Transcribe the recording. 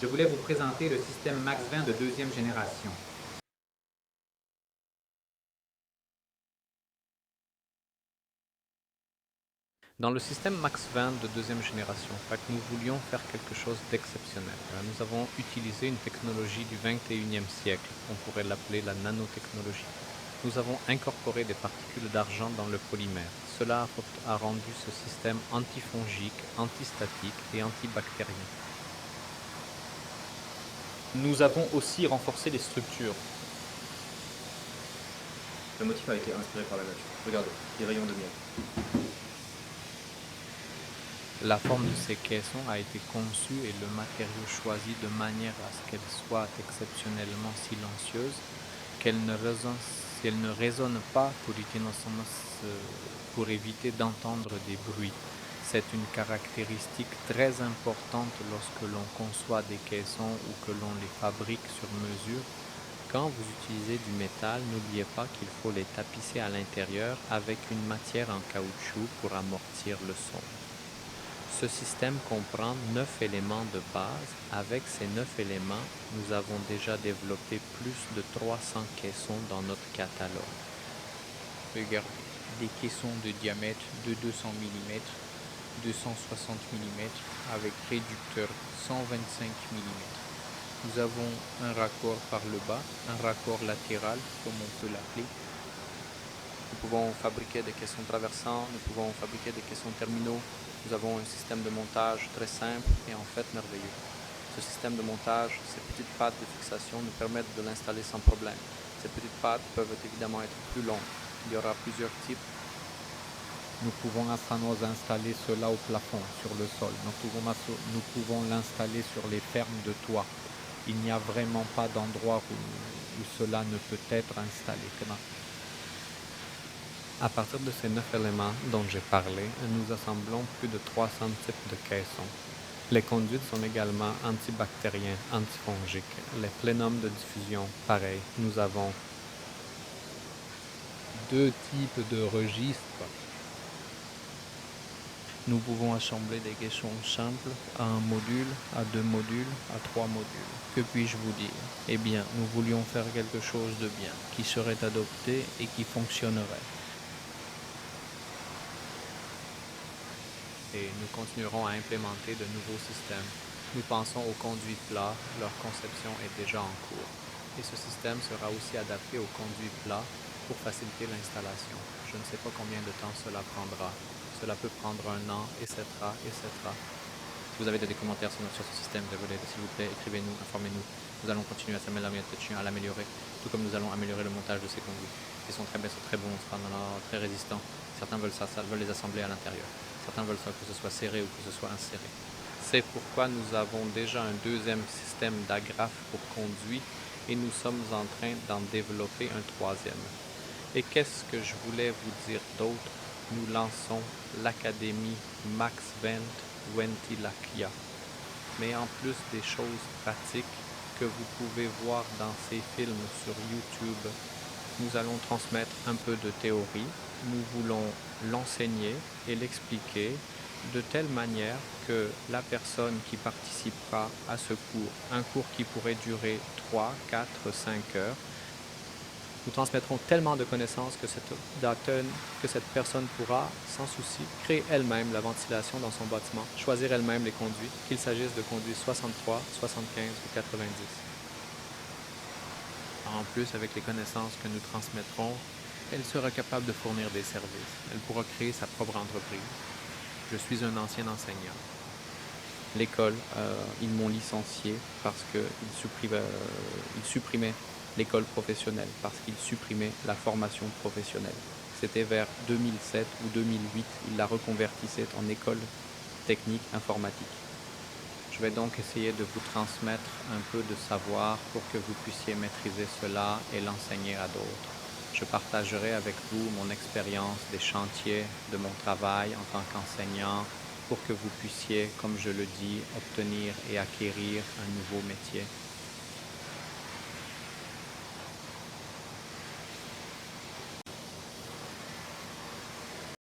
Je voulais vous présenter le système Max20 de deuxième génération. Dans le système Max20 de deuxième génération, nous voulions faire quelque chose d'exceptionnel. Nous avons utilisé une technologie du 21e siècle, on pourrait l'appeler la nanotechnologie. Nous avons incorporé des particules d'argent dans le polymère. Cela a rendu ce système antifongique, antistatique et antibactérien. Nous avons aussi renforcé les structures. Le motif a été inspiré par la nature. Regardez, les rayons de miel. La forme de ces caissons a été conçue et le matériau choisi de manière à ce qu'elle soit exceptionnellement silencieuse, qu'elle ne résonne pas pour éviter d'entendre des bruits. C'est une caractéristique très importante lorsque l'on conçoit des caissons ou que l'on les fabrique sur mesure. Quand vous utilisez du métal, n'oubliez pas qu'il faut les tapisser à l'intérieur avec une matière en caoutchouc pour amortir le son. Ce système comprend 9 éléments de base. Avec ces 9 éléments, nous avons déjà développé plus de 300 caissons dans notre catalogue. Regardez, des caissons de diamètre de 200 mm, 260 mm avec réducteur 125 mm. Nous avons un raccord par le bas, un raccord latéral, comme on peut l'appeler. Nous pouvons fabriquer des caissons traversants, nous pouvons fabriquer des caissons terminaux. Nous avons un système de montage très simple et en fait merveilleux. Ce système de montage, ces petites pattes de fixation nous permettent de l'installer sans problème. Ces petites pattes peuvent évidemment être plus longues. Il y aura plusieurs types. Nous pouvons installer cela au plafond, sur le sol. Nous pouvons l'installer sur les fermes de toit. Il n'y a vraiment pas d'endroit où cela ne peut être installé. À partir de ces 9 éléments dont j'ai parlé, nous assemblons plus de 300 types de caissons. Les conduites sont également antibactériens, antifongiques. Les plénums de diffusion, pareil. Nous avons 2 types de registres. Nous pouvons assembler des caissons simples à un module, à 2 modules, à 3 modules. Que puis-je vous dire? Eh bien, nous voulions faire quelque chose de bien, qui serait adopté et qui fonctionnerait. Et nous continuerons à implémenter de nouveaux systèmes. Nous pensons aux conduits plats, leur conception est déjà en cours. Et ce système sera aussi adapté aux conduits plats pour faciliter l'installation. Je ne sais pas combien de temps cela prendra. Cela peut prendre 1 an, etc., etc. Si vous avez des commentaires sur ce système, s'il vous plaît, écrivez-nous, informez-nous. Nous allons continuer à s'améliorer, à l'améliorer, tout comme nous allons améliorer le montage de ces conduits. Ils sont très bons, très résistants. Certains veulent les assembler à l'intérieur. Certains veulent que ce soit serré ou que ce soit inséré. C'est pourquoi nous avons déjà un deuxième système d'agrafe pour conduits et nous sommes en train d'en développer un troisième. Et qu'est-ce que je voulais vous dire d'autre? Nous lançons l'Académie Max20 Wentilakia. Mais en plus des choses pratiques que vous pouvez voir dans ces films sur YouTube, nous allons transmettre un peu de théorie. Nous voulons l'enseigner et l'expliquer de telle manière que la personne qui participera à ce cours, un cours qui pourrait durer 3, 4, 5 heures, nous transmettrons tellement de connaissances que cette personne pourra, sans souci, créer elle-même la ventilation dans son bâtiment, choisir elle-même les conduits, qu'il s'agisse de conduits 63, 75 ou 90. En plus, avec les connaissances que nous transmettrons, elle sera capable de fournir des services. Elle pourra créer sa propre entreprise. Je suis un ancien enseignant. L'école, ils m'ont licencié parce qu'ils supprimaient l'école professionnelle, parce qu'ils supprimaient la formation professionnelle. C'était vers 2007 ou 2008, ils la reconvertissaient en école technique informatique. Je vais donc essayer de vous transmettre un peu de savoir pour que vous puissiez maîtriser cela et l'enseigner à d'autres. Je partagerai avec vous mon expérience des chantiers de mon travail en tant qu'enseignant pour que vous puissiez, comme je le dis, obtenir et acquérir un nouveau métier.